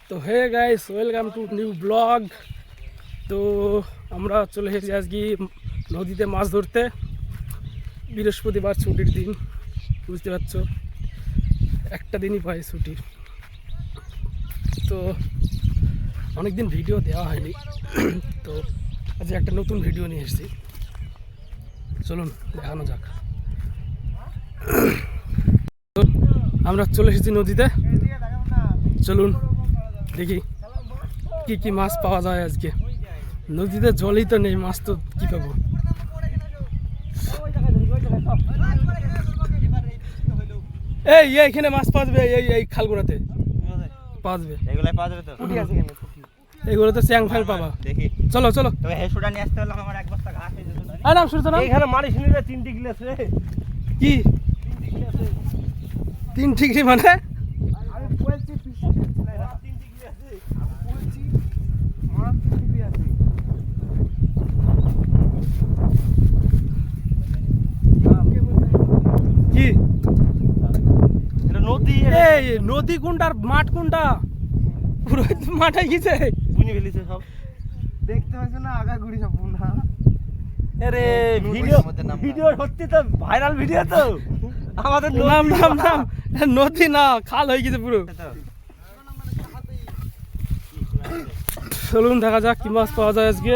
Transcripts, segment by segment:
তো hey guys, welcome to new blog. তো আমরা চলে এসেছি আজকে নদীতে মাছ ধরতে। বৃহস্পতিবার ছুটির দিন, বুঝতে পারছো, একটা দিনই পাই ছুটি। তো অনেক দিন ভিডিও দেওয়া হয়নি, তো আজ একটা নতুন ভিডিও নিয়ে এসেছি। চলুন দেখানো যাক। তো আমরা চলে এসেছি নদীতে, চলুন দেখি কি কি মাছ পাওয়া যায় আজকে। নদীতে জলই তো নেই, মাছ তো কি পাবো। এই এইখানে মাছ পাওয়া যাবে, এই খালগুড়াতে পাওয়া যাবে। এইগুলো তো চ্যাং ফ্যাং পাবা। চলো চলো, কি 3 ডিগ্রি মানে কি? নদী কোনটা আর মাঠ কোনটা? পুরো মাঠে গেছে, বুনি ফেলেছে সব। দেখতে পাচ্ছ না আগা ঘুরি সব বুনা। আরে ভিডিও সত্যি তো ভাইরাল ভিডিও তো। আমাদের নাম নদী না, খাল হয়ে গেছে পুরো। চলুন দেখা যাক কি মাছ পাওয়া যায় আজকে।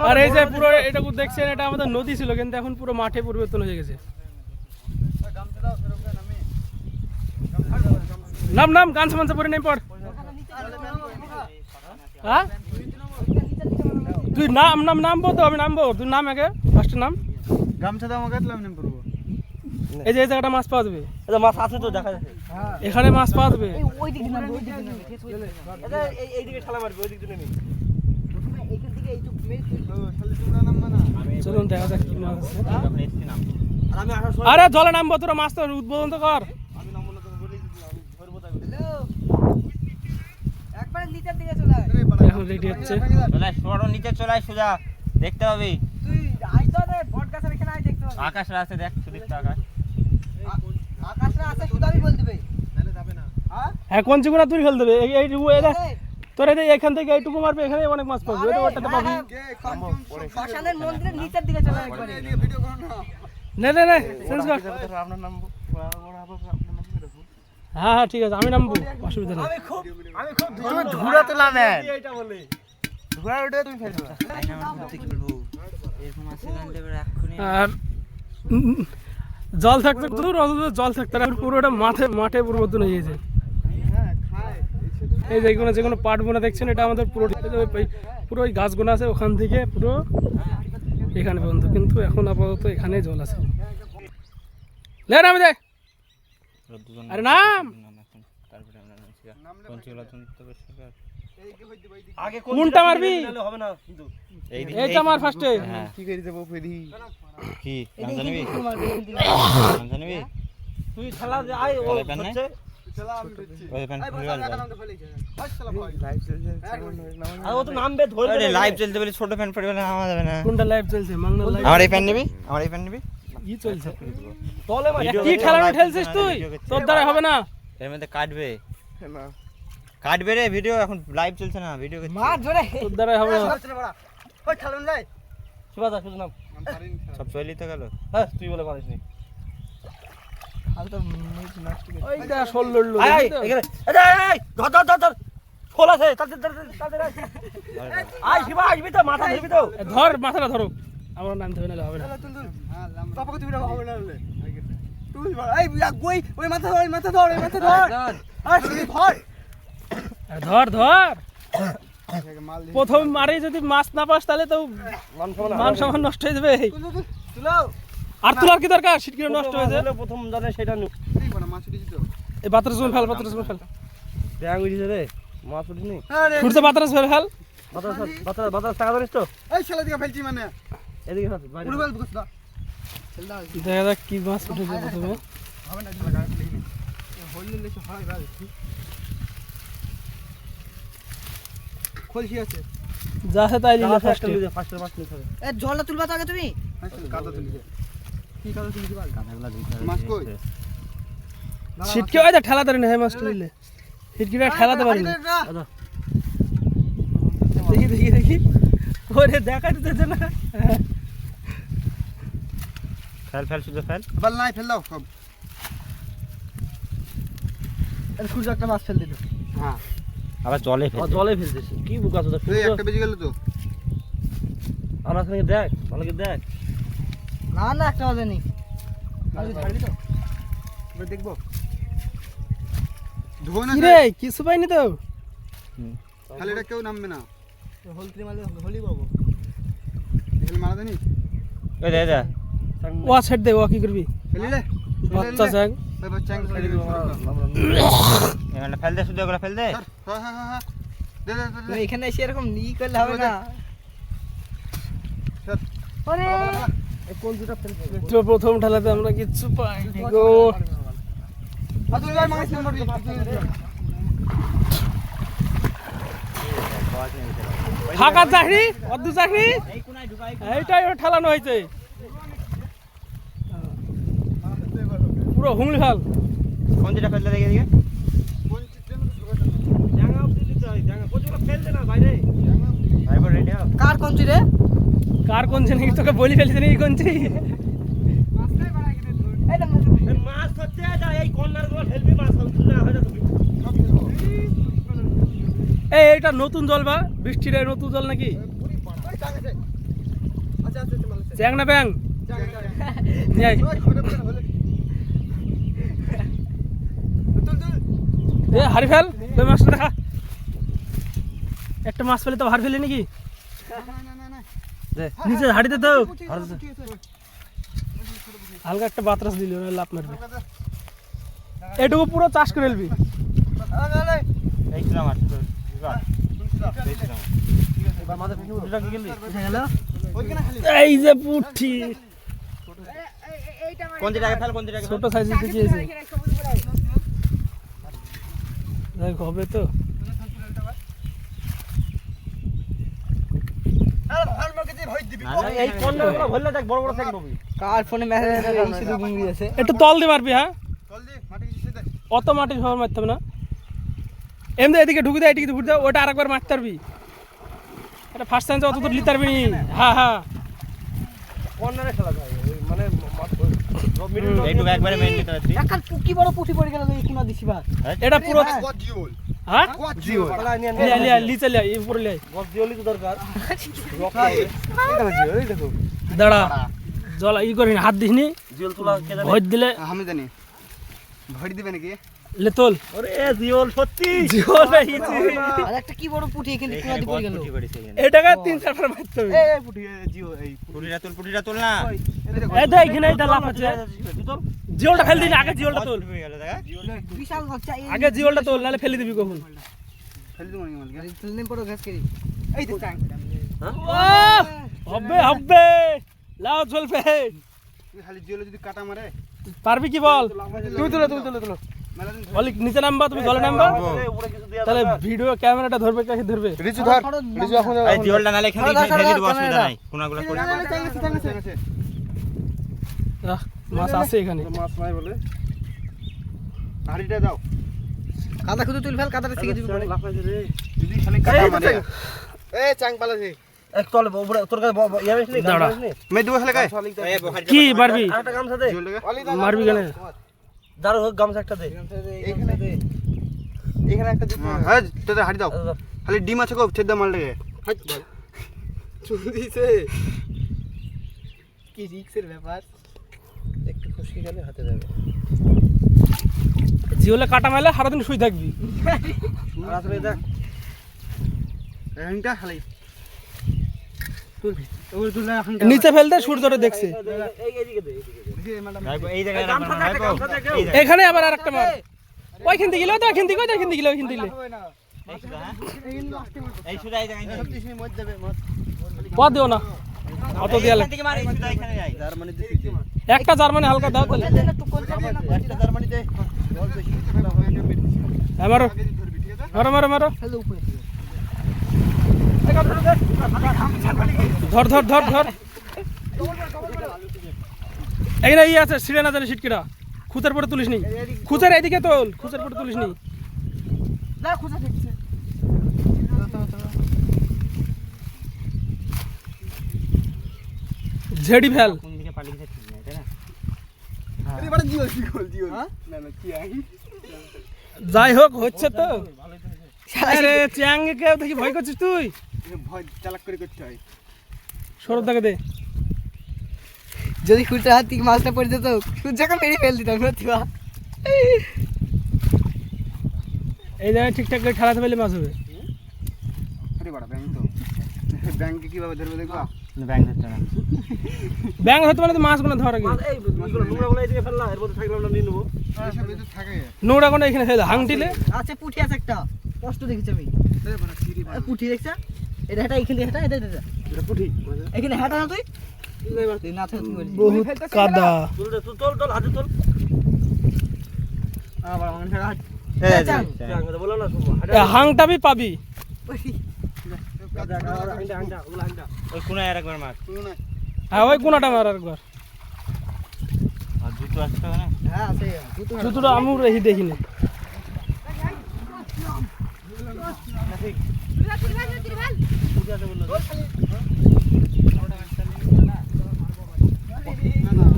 আর এই যে পুরো এটাকে দেখছেন, এটা আমাদের নদী ছিল, কিন্তু এখন পুরো মাঠে পরিবর্তন হয়ে গেছে। নাম নাম গান সামানসা পরে নেই পড়। হ্যাঁ তুই নামবো তো, আমি নামবো, তুই নাম আগে, ফার্স্ট নাম। গামছা দাও আমাকে, আমি নাম পড়বো। এই যে এই জায়গাটা মাছ পাওয়া যাবে, এটা মাছ আছে তো, দেখা যাচ্ছে এখানে মাছ পাওয়া যাবে। ওই দিকে না, ওই দিকে না, এটা এই দিকে ঠালা মারবে, ওই দিকে নেমে এইখান থেকে এইটুক মেরে তো খালি তোমরা নামবা না। চলুন দেখা যাক কি মাছ আছে। আরে জলে নামবো, তোরা মাছ তো উদ্বোধন তো কর। আমি নামবো না, তুমি বলেই দিলাম আমি ধরবো। তাই হ্যালো, একবার নিচের দিকে চলে আয়। এখন রেডি হচ্ছে, চলে সরো নিচে, চলে আয় সোজা, দেখতে হবে। তুই আই তো রে, বট গাছের এখানে আই, দেখতে হবে। আকাশে আছে, দেখ সুদীপ্ত আকাশ। আকাশে আছে, শুধু আমি বল দিবে, নালে যাবে না। হ্যাঁ কোন চিগুনা তুই ফেল দেবে। এইটুকু এরা তোর এখান থেকে এইটুকু মারবে, এখানে অনেক মাছ পাবি। ওটা ওটাতে পাবি। শ্মশানের মন্দিরের নিচের দিকে চলে একবারে। ভিডিও করো না। নে সেন্স কর। আপনার নাম হ্যাঁ ঠিক আছে, আমি নামবো, অসুবিধা নেই। আমি খুব ধুরা তোলা নেন, এইটা বলে ধুরা ওটা তুমি ফেলবে। আই নাম করতে কি বলবো, এরকম আছে গান্ডে বড় এক্ষুনি। আর জল থাকতে দূর জল থাকতে আর পুরোটা মাঠে পরিবর্তন হয়ে গেছে। এই যে কোনো পাট বোনা দেখছেন, এটা আমাদের পুরো ওই গাছগুলো আছে ওখান থেকে পুরো এখানে পর্যন্ত, কিন্তু এখন আপাতত এখানে জল আছে। লে নামে দে, আরে নাম কোনটা মারবি? এইটা মার ফার্স্টে। কি করে দেব ফেরি? কি জানবি? জানবি তুই খেলা আয়, ও হচ্ছে লাইভ চলছে বলে ছোট ফ্যান পড়বে না, নামা যাবে না। কোনটা লাইভ চলছে? আমার এই ফ্যান নিবি, আমার এই ফ্যান নিবি। কি চলছে? তলে মার কি খেলা ঠেলছিস তুই? তোর দ্বারা হবে না, এর মধ্যে কাটবে না, কাটবে রে। ভিডিও এখন লাইভ চলছে না, ভিডিও মার ধরে, তোর দ্বারা হবে না। ওই খেলুন যাই সুবাদা, শুধু নাম সব চলি তো গেল। হ্যাঁ তুই বলে পারিস নি। ওইটা শোল লড়লো এখানে। এই ধর শোল আছে, তাড়াতাড়ি আই শিবা, আসবি তো, মাথা ধরবি তো, ধর মাথাটা ধরো। আমার নাম ধরে নিলে হবে না। হ্যাঁ বাবাকে তুমি হবে না বলে তুই এই কই ওই মাথা ধর, মাথা ধর, মাথা ধর। আর শিবি ধর প্রথম মারে যদি মাছ না পাস তাহলে তো মান সম্মান নষ্ট হয়ে যাবে। তুলো আর তোলার কি দরকার, সিটকিরে নষ্ট হয়েছে প্রথম জানে সেটা নি। এই বাতরা জল ফেল, বাতরা জল ফেল। ব্যাং উঠিছে রে, মাছ উঠিনি, ফুটছে বাতরা জল ফেল। বাতরা টাকা ধরিস তো, এই ছেলে দিকে ফেলছি মানে এদিকে ফেল, পুরো ফেল বুঝছ না। দেখা যাক কি মাছ উঠেছে প্রথমে। হবে না ঝালা গাছ নেই, হইলে লেছে হয় ভাই। খলসি আছে যা আছে তাই নিলে ফার্স্ট মাছ নিতে হবে। এ জলটা তুলবা তো আগে তুমি, কাদা তুলি। কি কাদা তুলি? কাদাগুলা দিতে হবে। মাছ কই? ছিটকে ওই ঠেলাতে পারি না হ্যাঁ মাছটা নিলে ছিটকিটা ঠেলাতে পারি না দেখি দেখি দেখি ওরে দেখা দিতেছে না ফেল ফেল শুধু ফেল বল নাই ফেল দাও সব এর সূর্য একটা মাছ ফেল দিল হ্যাঁ আবার জলে ফেল জলে ফেলতেছে কি বুকা তো এই একটা বেজে গেল তো আর আসলে দেখ ভালোকে দেখ না না একটা বাজে নেই আরে ছাড়বি তো এবার দেখবো ধো না কি রে কিছু পাইনি তো খালি এটা কেউ নামবে না হলত্রি মালে হলি বাবু হেল মারা দেনি ওই দে দে ও ছেড় দে ও কি করবি ফেলি রে বাচ্চা চ্যাং এবার চ্যাং ছেড়ে দিবি এখানে ফেল দে শুধু এগুলো ফেল দে হ্যাঁ হ্যাঁ হ্যাঁ দে দে দে এখানে এসে এরকম নি করলে হবে না আরে এই কোন দুটো ফেলবে তো প্রথম ঠেলাতে আমরা কিচ্ছু পাইনি গো আদুল ভাই মাছ মারবি ফাঁকা চাকরি অর্ধ চাকরি এইটাই ও ঠেলানো হয়েছে পুরো হুমলি ফাল কোন যেটা ফেল দে দেখে দিকে জাঙ্গা অবধি দিতে হয় জাঙ্গা কোচগুলো ফেল দে না বাইরে ভাই বল রেডি হও কার কোনছি রে কার কোনছি নাকি তোকে বলি ফেলছে নাকি কোনছি মাছ ধরতে যা এই কর্নার গুলো ফেলবি মাছ না হয় না তুমি এই এটা নতুন জল বা বৃষ্টির এই নতুন জল নাকি চ্যাং না ব্যাং যাই এ হারি ফেল ওই মাছটা দেখা একটা মাছ পেলে তো হার ফেলি নাকি নিচে হাড়িতে তো হালকা একটা বাতরাস দিলি লাভ মারবি এটুকু পুরো চাষ করে ফেলবি এই ছিল মাছ এই যে পুঠি কোন যেটা ফেল কোন যেটা ছোট সাইজের দেখিয়েছে দেখ হবে তো এই কর্নারগুলো ভরলে দেখ বড় বড় থাকবে কার ফোনে মেসেজ শুধু গুঙ্গি আছে একটু তল দিয়ে মারবি হ্যাঁ চল দি মাটি কিছু দে অত মাটি সবার মারতে হবে না এমনি এদিকে ঢুকে দেয় এদিকে ঢুকে দেয় ওটা আরেকবার মারতে পারবি এটা ফার্স্ট টাইম অত দূর লিতে পারবি হ্যাঁ হ্যাঁ কর্নারে খেলা যায় মানে এইটুকু একবারে মেন নিতে পারছি এখন কি বড় পুঁটি পড়ে গেল এই কোনা দিছি বা এটা পুরো গদ জিওল হ্যাঁ গদ জিওল লিয়া লিয়া লিচে লিয়া এই উপরে লিয়া গদ জিওলি তো দরকার এটা জিওল এই দেখো দাঁড়া জল ই করিনি হাত দিসনি জিওল তোলা কে জানে ভয় দিলে আমি জানি ভরি দিবে নাকি লে তোল আরে জিওল সত্যি জিওল আর একটা কি বড় পুঁটি এখানে কোনা দি পড়ে গেল এটাকে 3-4 বার মারতে হবে এই পুটি জিও এই পুটিটা তুল না এই দেখ এখানে এটা লাফ আছে জিওলটা ফেল দিন আগে জিওলটা তোল বিশাল হচ্ছে আগে জিওলটা তোল নালে ফেলে দিবি কখন ফেলি দিমু নি মালকে তুলনে পড়ো ঘাস করি এই তো চাং হবে হবে লাও চলবে তুই খালি জিওল যদি কাটা মারে পারবি কি বল তুই তুলো মেলা দিন বলি নিচে নামবা তুমি জলে নামবা তাহলে ভিডিও ক্যামেরাটা ধরবে কাকে ধরবে রিচু ধর রিচু এখন এই জিওলটা নালে এখানে ফেলে দিবো অসুবিধা নাই কোনাগুলো করে মাছ আছে এখানে মাছ নাই বলে হাড়িটা দাও কাদা খুদু তুল ফেল কাদাটা শিখে দিবি পরে যদি খালি কাটা মারে এই চাং পালাছে এক তলে উপরে তোর কাছে ইয়াবেস নি দাঁড়া মে দুয়া খালি গায় কি মারবি একটা গামছা দে মারবি কেন দাঁড়া হোক গামছা একটা দে এখানে দে এখানে একটা দিতে হ্যাঁ তোদের হাড়ি দাও খালি ডিম আছে গো ছেদ দাও মালটাকে চুল দিছে কি রিক্সের ব্যাপার একটু খুশকি গেলে হাতে যাবে জিওলে কাটা মারলে সারাদিন শুই থাকবি আসলে দেখ এখানটা খালি ওই তুই না এখন নিচে ফেলতে সূর্যটা দেখছে এই জায়গায় এখানে আবার আরেকটা মার ওইখান থেকে গেলে তো ওইখান থেকে ওইখান থেকে গেলে ওইখান থেকে এই সুদা এই জায়গায় পথ দিও না অত দিয়া এখান থেকে মার এই সুদা এখানে যাই জার্মানি দিতে একটা জার্মানি হালকা দাও তাহলে একটা জার্মানি দে বল বেশি মারো ধরবি ঠিক আছে মারো মারো মারো ফেলে উপরে ধর ধর ধর ধর এখানে ইয়ে আছে সিঁড়ে না জানি সিটকিটা খুঁচার পরে তুলিস নি, খুঁচার এদিকে তোল, খুঁচার পরে তুলিস নি। না খুঁজে দেখছে ঝেড়ি ফেল। কোন দিকে পালিয়েছে ঠিক নাই তাই না? এবারে জিও জিও না না কি আই যাই হোক হচ্ছে তো। আরে চ্যাংকে কেউ দেখি ভয় করছিস তুই? ভয় চালাক করে করতে হয়। সরদাকে দে। যদি খুঁজে হাত থেকে মাছটা পড়ে যেত সূর্যকে মেরে ফেল দিতাম নতুবা এই জায়গায় ঠিকঠাক করে ঠেলাতে পেলে মাছ হবে। আরে বড় ব্যাংক তো ব্যাংকে কিভাবে ধরবে দেখবা? ব্যাংক ধরতে না। ব্যাং হতে পারে তো মাছগুলো ধর আগে। এই নোংরাগুলো এদিকে ফেললা এর মধ্যে থাকলে আমরা নিয়ে নেবো এইসব ভিতর থাকে। নোংরা কোনো এখানে ফেলে হাংটিলে। আছে পুঁটি আছে একটা কষ্ট দেখেছি আমি এই বড় চিরি আর পুঁটি দেখছ এটা এটা এখানে এটা এটা এটা এটা পুঠি। এখানে হাঁটা না তুই না থাকে তুই বলছিস বহুত কাদা। তুল দে তুল তোল হাতে তোল আবার অন ছাড়া হাট। চাঙ্গা বলো না এ হাংটা বি পাবি। ওই কোনায় আর একবার মার। শুনো না। হ্যাঁ ওই কোনাটা মার একবার। আর দুটো আসতে হবে না। হ্যাঁ আছে জুতোটা আমি রেহি দেখিনি।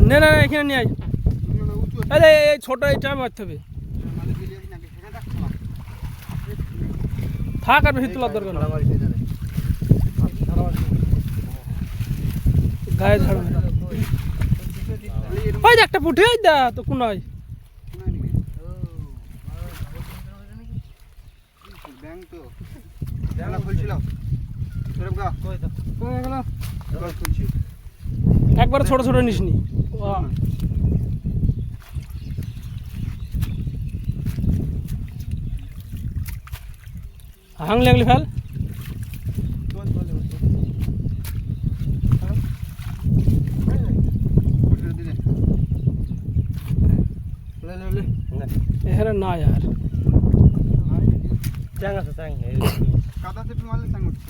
না না না এখানে নিয়ে আয়। আরে এই ছোট এইটা মারতে হবে। থাক আর বেশি তোলার দরকার না। গায়ে ঝাড়ু ওই যে একটা পুঠে ওই দা তো কোনায়। ব্যাংক তো জানা খুলছিলাম। তোর গা কই তো? কই গেল? কই খুলছি। একবারে ছোট ছোট নিসনি। হাংলি হাংলি ফেল। এখানে না यार চ্যাং আছে চ্যাং। কাদাতে তুমি মারলে সাং উঠছে।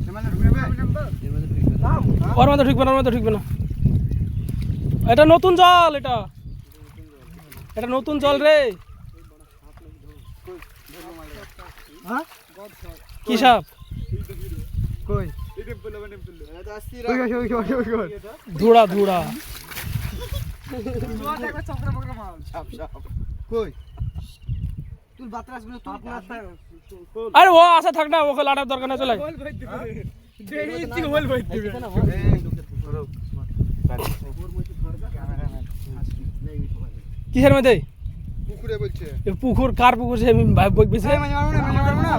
এমালে ঢুকবে? ওর মধ্যে ঢুকবে না, ওর মধ্যে ঢুকবে না। এটা নতুন জল, এটা এটা নতুন জল রে। কি সাপ? কই? এটা বলে মানে বললো। এটা আসছি রা। ওই ধুড়া ধুড়া। সাপ সাপ। কই? তুই বাতরাসগুলো তুই আরে ও আসা থাক না, ওকে লাটার দরকার না, চলে কিসের মধ্যে? পুকুরে বলছে। এ পুকুর কার পুকুর সে আমি বকবিছে। এই মানে মারবো না, মানে মারবো না।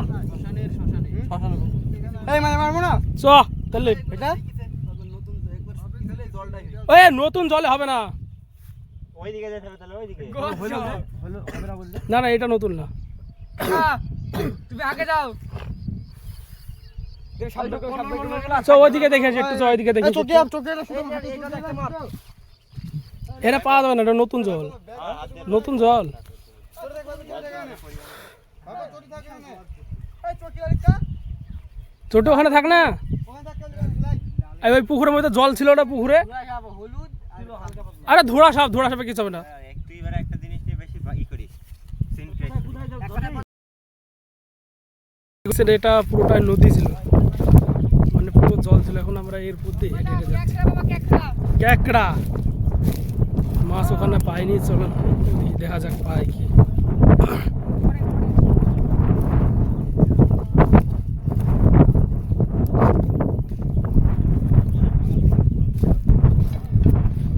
এই মানে মারবো না। চ তাহলে এটা ওই নতুন জলে হবে না। ওইদিকে যেতে হবে তাহলে ওইদিকে। না না এটা নতুন না। তুমি আগে যাও চ ওইদিকে দেখে আসি একটু, চ ওইদিকে দেখে আসি। এটা পাওয়া যাবে না, এটা নতুন জল, নতুন জল। ছোট ওখানে থাক না। এই ওই পুকুরের মধ্যে জল ছিল, ওটা পুকুরে। আরে ধোড়া সাপ, ধোড়া সাপে কিছু হবে না। তুই এবারে একটা জিনিস নিয়ে বেশি ই করিস। এটা পুরোটাই নদী ছিল, মানে পুরো জল ছিল। এখন আমরা এর উপর দিয়ে হেঁটে হেঁটে যাচ্ছি। ক্যাকড়া মাছ ওখানে পাইনি, চলো দেখা যাক পাই কি।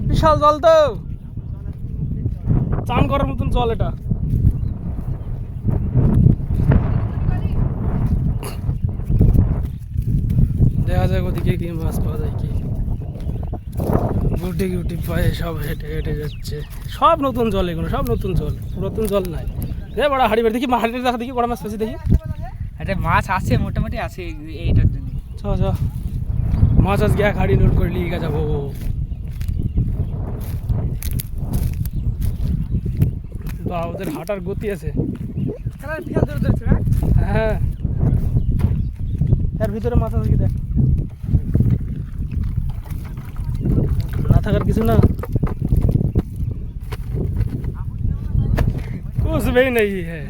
বিশাল জল তো, চান করার মতন জল এটা। দেখা যাক ওদিকে কি মাছ পাওয়া যায় কি। গুটি গুটি পায়ে সব হেঁটে হেঁটে যাচ্ছে। সব নতুন জল, এগুলো সব নতুন জল, পুরাতন জল নাই। রে বড় হাড়ি বাড়ি দেখি, হাড়িটা দেখা দেখি, বড় মাছ পেয়েছি দেখি। একটা মাছ আছে, মোটামুটি আছে এইটার জন্য। চ চ মাছ আজকে এক হাড়ি নোট করে লিয়ে যাবো। বা ওদের হাঁটার গতি আছে। হ্যাঁ এর ভিতরে মাছ আছে কি দেখ, না থাকার কিছু না। कुछ भी नहीं है।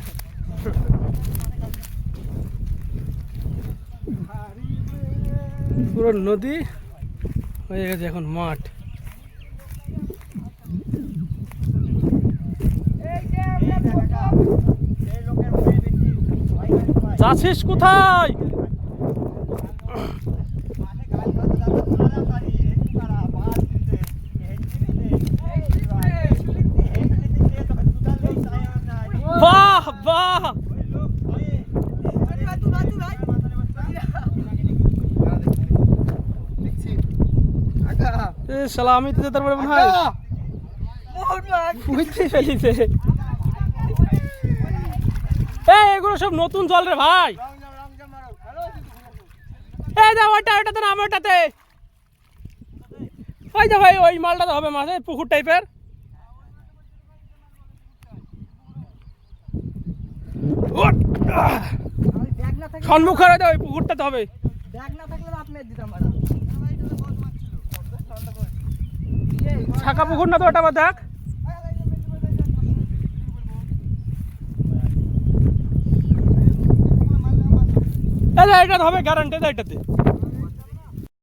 পুরো নদী হয়ে গেছে এখন মাঠ। যাচ্ছিস কোথায়? বাহ বাহ, শালা আমি তো যেতে পারবো না, বুঝতে ফেলিছে। এগুলো সব নতুন জল রে ভাই। এই যা ওইটা, ওইটাতে নাম, ওইটাতে ওই যা ভাই, ওই মালটাতে হবে মাছ, পুকুর টাইপের। সম্মুখ করে ওই পুকুরটাতে হবে। ছাকা পুকুর না তো ওটা, দেখ এটা হবে গ্যারান্টি, এটাতে